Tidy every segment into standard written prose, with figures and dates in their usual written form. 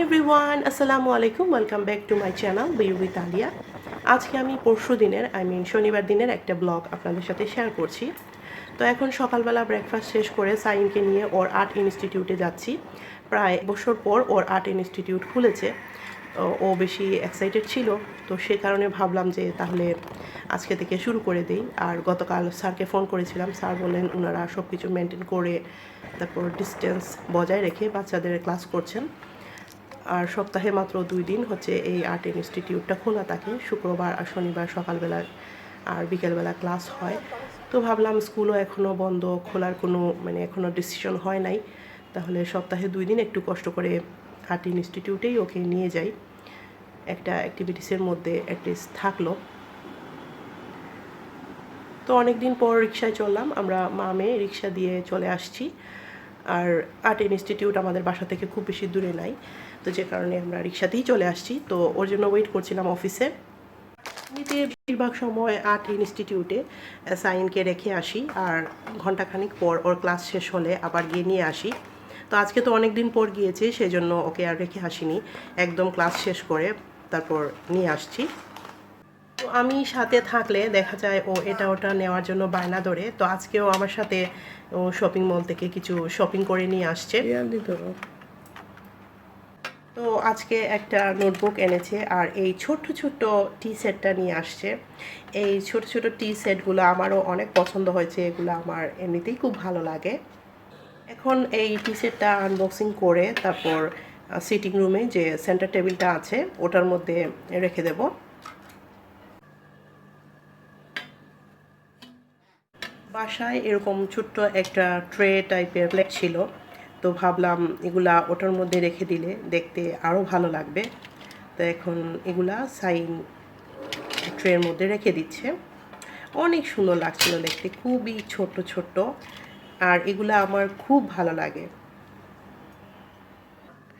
Everyone, আসসালামু আলাইকুম। Welcome back to my channel be with Aliya. আজকে আমি পরশু দিনের শনিবার দিনের একটা ব্লগ আপনাদের সাথে শেয়ার করছি। তো এখন সকালবেলা ব্রেকফাস্ট শেষ করে সাইনকে নিয়ে ওর আর্ট ইনস্টিটিউটে যাচ্ছি। প্রায় বছর পর ওর আর্ট ইনস্টিটিউট খুলেছে। ও বেশি এক্সাইটেড ছিল, তো সে কারণে ভাবলাম যে তাহলে আজকে থেকে শুরু করে দিই। আর গতকাল স্যারকে ফোন করেছিলাম, স্যার বললেন ওনারা সব কিছু মেনটেন করে তারপর ডিস্টেন্স বজায় রেখে বাচ্চাদের ক্লাস করছেন। আর সপ্তাহে মাত্র 2 দিন হচ্ছে এই আর্ট ইনস্টিটিউটটা খোলা থাকে, শুক্রবার আর শনিবার সকালবেলা আর বিকেলবেলা ক্লাস হয়। তো ভাবলাম স্কুলও এখনও বন্ধ, খোলার কোনো এখনও ডিসিশন হয় নাই, তাহলে সপ্তাহে 2 দিন একটু কষ্ট করে আর্ট ইনস্টিটিউটেই ওকে নিয়ে যাই, একটা অ্যাক্টিভিটিসের মধ্যে অ্যাটলিস্ট থাকলো। তো অনেক দিন পর রিক্সায় চললাম, আমরা মা মেয়ে রিক্সা দিয়ে চলে আসছি। আর আর্ট ইনস্টিটিউট আমাদের বাসা থেকে খুব বেশি দূরে নাই, তো যে কারণে আমরা রিক্সাতেই চলে আসছি। তো ওর জন্য ওয়েট করছিলাম অফিসে। এমনিতে বেশিরভাগ সময় আর্ট ইনস্টিটিউটে সাইনকে রেখে আসি, আর ঘন্টাখানিক পর ওর ক্লাস শেষ হলে আবার গিয়ে নিয়ে আসি। তো আজকে তো অনেক দিন পর গিয়েছি, সেই জন্য ওকে আর রেখে আসিনি, একদম ক্লাস শেষ করে তারপর নিয়ে আসছি। তো আমি সাথে থাকলে দেখা যায় ও এটা ওটা নেওয়ার জন্য বায়না ধরে। তো আজকেও আমার সাথে ও শপিং মল থেকে কিছু শপিং করে নিয়ে আসছে। তো আজকে একটা নোটবুক এনেছে, আর এই ছোট্ট ছোট্ট টি সেটটা নিয়ে আসছে। এই ছোট ছোট টি সেটগুলো আমারও অনেক পছন্দ হয়েছে, এগুলো আমার এমনিতেই খুব ভালো লাগে। এখন এই টি সেটটা আনবক্সিং করে তারপর সিটিং রুমে যে সেন্টার টেবিলটা আছে ওটার মধ্যে রেখে দেব। বাসায় এরকম ছোট্ট একটা ট্রে টাইপের প্লেট ছিল, তো ভাবলাম এগুলা ওটার মধ্যে রেখে দিলে দেখতে আরও ভালো লাগবে। তো এখন এগুলা সাইন ট্রের মধ্যে রেখে দিচ্ছে। অনেক সুন্দর লাগছিল দেখতে, খুবই ছোট ছোট, আর এগুলা আমার খুব ভালো লাগে।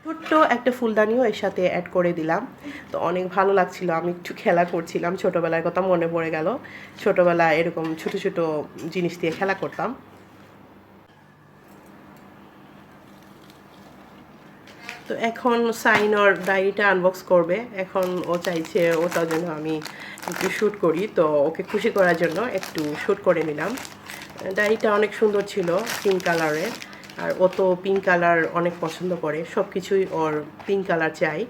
ছোট্ট একটা ফুলদানিও এর সাথে অ্যাড করে দিলাম, তো অনেক ভালো লাগছিল। আমি একটু খেলা করছিলাম, ছোটোবেলার কথা মনে পড়ে গেল। ছোটোবেলায় এরকম ছোট ছোট জিনিস দিয়ে খেলা করতাম। তো এখন সাইন ওর ডায়েরিটা আনবক্স করবে, এখন ও চাইছে ওটার জন্য আমি একটু শ্যুট করি, তো ওকে খুশি করার জন্য একটু শ্যুট করে নিলাম। ডায়েরিটা অনেক সুন্দর ছিল, পিঙ্ক কালারের, আর ও তো পিঙ্ক কালার অনেক পছন্দ করে, সব কিছুই ওর পিঙ্ক কালার চাই।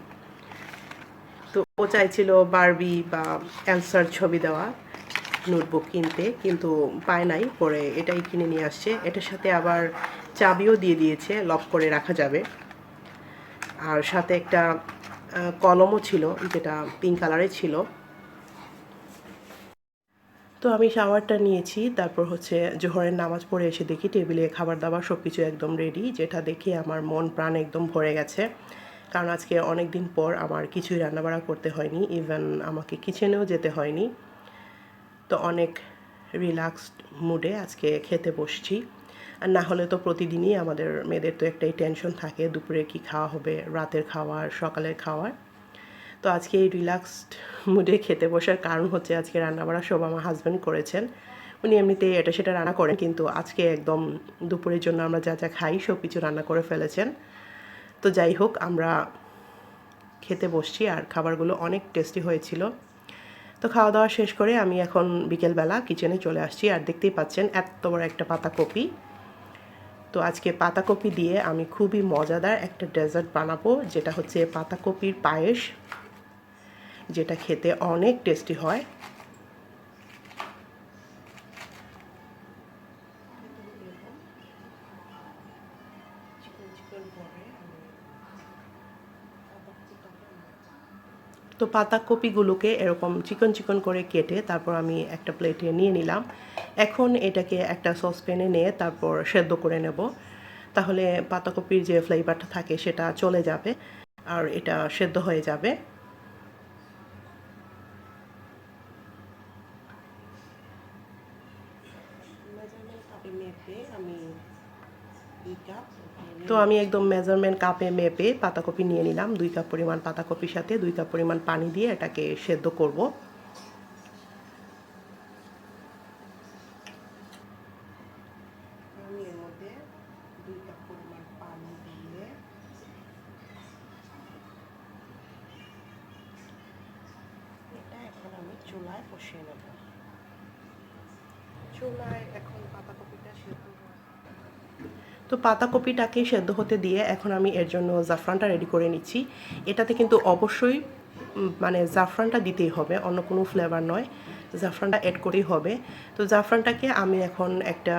তো ও চাইছিল বারবি বা অ্যান্সার ছবি দেওয়া নোটবুক কিনতে, কিন্তু পায় নাই, পরে এটাই কিনে নিয়ে আসছে। এটার সাথে আবার চাবিও দিয়ে দিয়েছে, লক করে রাখা যাবে। আর সাথে একটা কলমও ছিল, যেটা পিঙ্ক কালারের ছিল। তো আমি শাওয়ারটা নিয়েছি, তারপর হচ্ছে জোহরের নামাজ পড়ে এসে দেখি টেবিলে খাবার দাবার সব কিছু একদম রেডি, যেটা দেখে আমার মন প্রাণ একদম ভরে গেছে। কারণ আজকে অনেক দিন পর আমার কিছুই রান্নাবাড়া করতে হয়নি, ইভেন আমাকে কিচেনেও যেতে হয়নি। তো অনেক রিল্যাক্সড মুডে আজকে খেতে বসছি। আর না হলে তো প্রতিদিনই আমাদের মেয়েদের তো একটাই টেনশন থাকে, দুপুরে কি খাওয়া হবে, রাতের খাওয়ার, সকালের খাওয়ার। তো আজকে এই রিল্যাক্সড মুডে খেতে বসার কারণ হচ্ছে আজকে রান্নাবাড়া সব আমার হাজব্যান্ড করেছেন। উনি এমনিতেই এটা সেটা রান্না করেন, কিন্তু আজকে একদম দুপুরের জন্য আমরা যা যা খাই সব কিছু রান্না করে ফেলেছেন। তো যাই হোক, আমরা খেতে বসছি, আর খাবারগুলো অনেক টেস্টি হয়েছিল। তো খাওয়া দাওয়া শেষ করে আমি এখন বিকেলবেলা কিচেনে চলে আসছি, আর দেখতেই পাচ্ছেন এত বড় একটা পাতাকপি। তো আজকে পাতাকপি দিয়ে আমি খুবই মজাদার একটা ডেজার্ট বানাবো, যেটা হচ্ছে পাতাকপির পায়েস, যেটা খেতে অনেক টেস্টি হয়। তো পাতাকপিগুলোকে এরকম চিকন চিকন করে কেটে তারপর আমি একটা প্লেটে নিয়ে নিলাম। এখন এটাকে একটা সসপ্যানে নিয়ে তারপর সেদ্ধ করে নেব, তাহলে পাতাকপির যে ফ্লেভারটা থাকে সেটা চলে যাবে আর এটা সেদ্ধ হয়ে যাবে। তো আমি একদম মেজারমেন্ট কাপে মেপে পাতাকপি নিয়ে নিলাম। 2 কাপ পরিমাণ পাতাকপির সাথে 2 কাপ পরিমাণ পানি দিয়ে এটাকে সেদ্ধ করব। আমি এর মধ্যে 2 কাপ পরিমাণ পানি দিয়ে চুলায় বসিয়ে নেব। চুলায় এখন পাতাকপিটা সেদ্ধ, তো পাতাকপিটাকে সেদ্ধ হতে দিয়ে এখন আমি এর জন্য জাফরানটা রেডি করে নিচ্ছি। এটাতে কিন্তু অবশ্যই মানে জাফরানটা দিতেই হবে, অন্য কোনো ফ্লেভার নয়, জাফরানটা অ্যাড করেই হবে। তো জাফরানটাকে আমি এখন একটা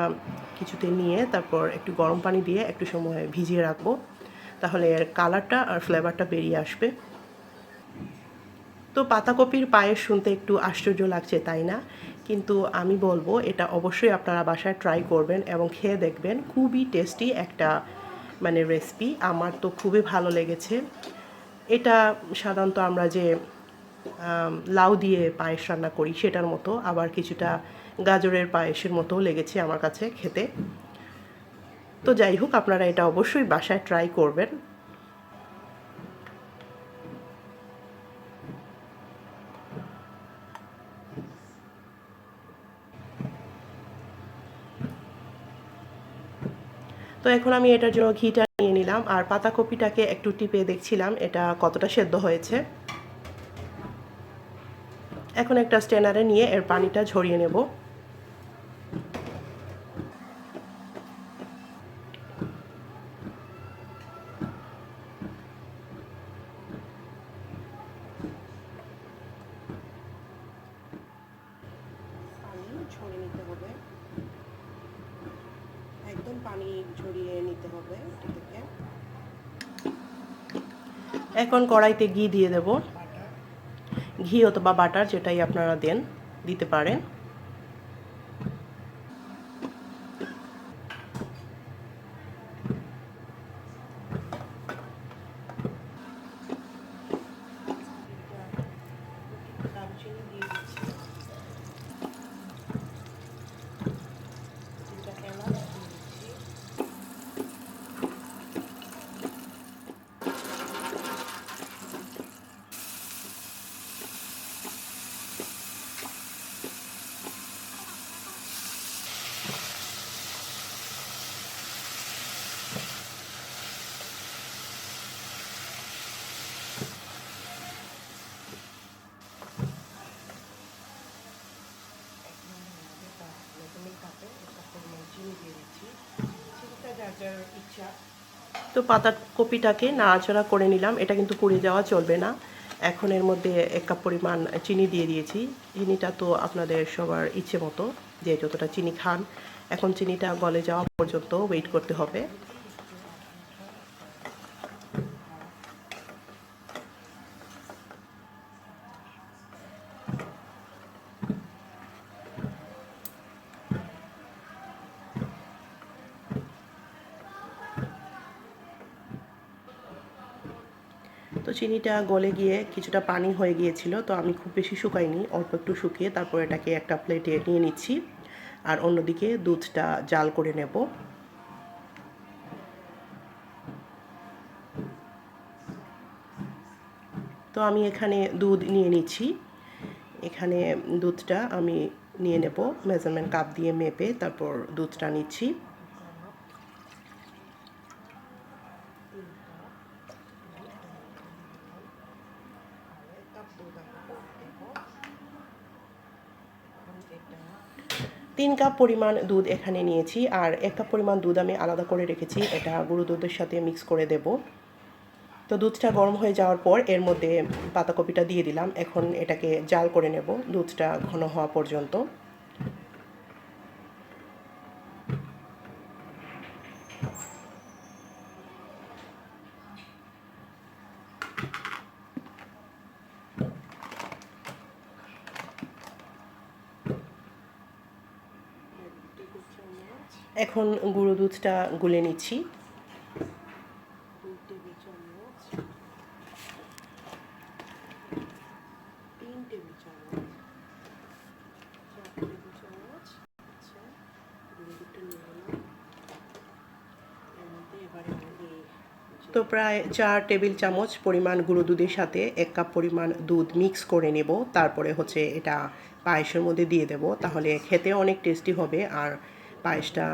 কিছুতে নিয়ে তারপর একটু গরম পানি দিয়ে একটু সময় ভিজিয়ে রাখবো, তাহলে এর কালারটা আর ফ্লেভারটা বেরিয়ে আসবে। তো পাতাকপির পায়েস শুনতে একটু আশ্চর্য লাগছে, তাই না? কিন্তু আমি বলবো এটা অবশ্যই আপনারা বাসায় ট্রাই করবেন এবং খেয়ে দেখবেন, খুবই টেস্টি একটা মানে রেসিপি। আমার তো খুবই ভালো লেগেছে। এটা সাধারণত আমরা যে লাউ দিয়ে পায়েস রান্না করি সেটার মতো, আবার কিছুটা গাজরের পায়েসের মতোও লেগেছে আমার কাছে খেতে। তো যাই হোক, আপনারা এটা অবশ্যই বাসায় ট্রাই করবেন। তো এখন আমি এটার জন্য ঘিটা নিয়ে নিলাম, আর পাতাকপিটাকে একটু টিপে দেখছিলাম এটা কতটা সেদ্ধ হয়েছে। এখন একটা স্ট্রেনারে নিয়ে এর পানিটা ঝরিয়ে নেব। পানি ঝরিয়ে নিতে হবে, একদম পানি ঝরিয়ে নিতে হবে এটাকে। এখন কড়াইতে ঘি দিয়ে দেব, ঘি অথবা বাটার যেটাই আপনারা দেন দিতে পারেন। দারুচিনি দিয়ে দিচ্ছি, দুটা এলাচ দিয়ে দিচ্ছি, চিনি দিয়ে দিচ্ছি, চিনিটা যার যার ইচ্ছা। তো পাতাকপিটাকে নাড়াচাড়া করে নিলাম, এটা কিন্তু পুড়ে যাওয়া চলবে না। এখন এর মধ্যে 1 কাপ পরিমাণ চিনি দিয়ে দিয়েছি। চিনিটা তো আপনাদের সবার ইচ্ছে মতো যে যতটা চিনি খান। এখন চিনিটা গলে যাওয়া পর্যন্ত ওয়েট করতে হবে। তো চিনিটা গলে গিয়ে কিছুটা পানি হয়ে গিয়েছিল, তো আমি খুব বেশি শুকাইনি, অল্প একটু শুকিয়ে তারপর এটাকে একটা প্লেটে নিয়ে নিচ্ছি, আর অন্যদিকে দুধটা জাল করে নেব। তো আমি এখানে দুধ নিয়ে নিচ্ছি, এখানে দুধটা আমি নিয়ে নেব মেজারমেন্ট কাপ দিয়ে মেপে, তারপর দুধটা নিচ্ছি। তিন কাপ পরিমাণ দুধ এখানে নিয়েছি, আর 1 কাপ পরিমাণ দুধ আমি আলাদা করে রেখেছি, এটা গুঁড়ো দুধের সাথে মিক্স করে দেব। তো দুধটা গরম হয়ে যাওয়ার পর এর মধ্যে পাতাকপিটা দিয়ে দিলাম, এখন এটাকে জাল করে নেব দুধটা ঘন হওয়া পর্যন্ত। এখন গুঁড়ো দুধটা গুলে নিচ্ছি। তো প্রায় 4 টেবিল চামচ পরিমাণ গুঁড়ো দুধের সাথে 1 কাপ পরিমাণ দুধ মিক্স করে নেব, তারপরে হচ্ছে এটা পায়েসের মধ্যে দিয়ে দেব, তাহলে খেতে অনেক টেস্টি হবে আর পায়েসটা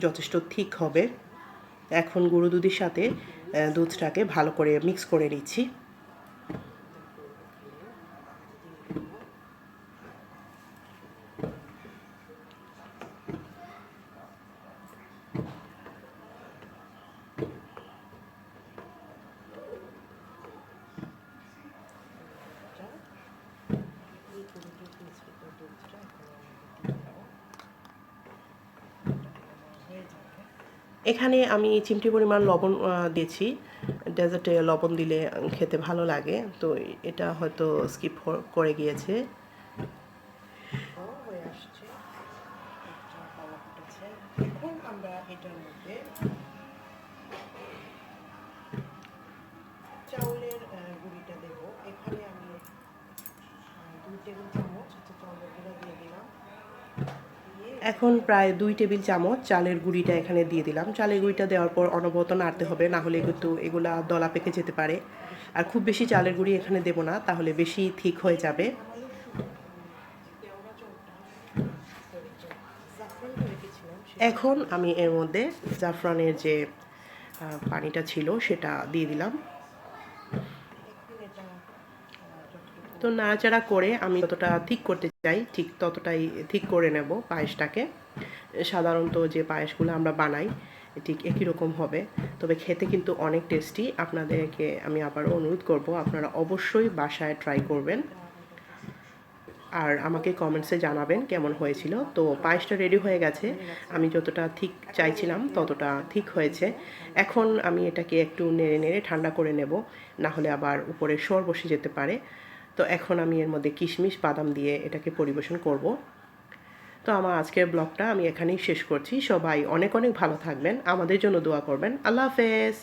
যথেষ্ট থিক হবে। এখন গুঁড়ো দুধের সাথে দুধটাকে ভালো করে মিক্স করে নিচ্ছি। এখানে আমি চিমটি পরিমাণ লবণ দিয়েছি। ডেজার্টে লবণ দিলে খেতে ভালো লাগে, তো এটা হয়তো স্কিপ করে গিয়েছে। হয়ে আসছে, এখন আমরা এটার মধ্যে চাউলের গুঁড়িটা দেব। এখানে আমি 2 টেবিল চামচ চাউলের গুঁড়া দিয়ে দিলাম। এখন প্রায় 2 টেবিল চামচ চালের গুঁড়িটা এখানে দিয়ে দিলাম। চালের গুঁড়িটা দেওয়ার পর অনবরত নাড়তে হবে, না হলে কিন্তু এগুলা দলা পেকে যেতে পারে। আর খুব বেশি চালের গুঁড়ি এখানে দেব না, তাহলে বেশি থিক হয়ে যাবে। এখন আমি এর মধ্যে জাফরানের যে পানিটা ছিল সেটা দিয়ে দিলাম। তো নাড়াচাড়া করে আমি যতটা ঠিক করতে চাই ঠিক ততটাই ঠিক করে নেব পায়েসটাকে। সাধারণত যে পায়েসগুলো আমরা বানাই ঠিক একই রকম হবে, তবে খেতে কিন্তু অনেক টেস্টি। আপনাদেরকে আমি আবারও অনুরোধ করব, আপনারা অবশ্যই বাসায় ট্রাই করবেন আর আমাকে কমেন্টসে জানাবেন কেমন হয়েছিল। তো পায়েসটা রেডি হয়ে গেছে, আমি যতটা ঠিক চাইছিলাম ততটা ঠিক হয়েছে। এখন আমি এটাকে একটু নেড়ে নেড়ে ঠান্ডা করে নেব, না হলে আবার উপরে সর বসে যেতে পারে। তো এখন আমি এর মধ্যে কিশমিশ বাদাম দিয়ে এটাকে পরিবেশন করব। তো আমার আজকের ব্লগটা আমি এখানেই শেষ করছি। সবাই অনেক অনেক ভালো থাকবেন, আমাদের জন্য দোয়া করবেন। আল্লাহ হাফেজ।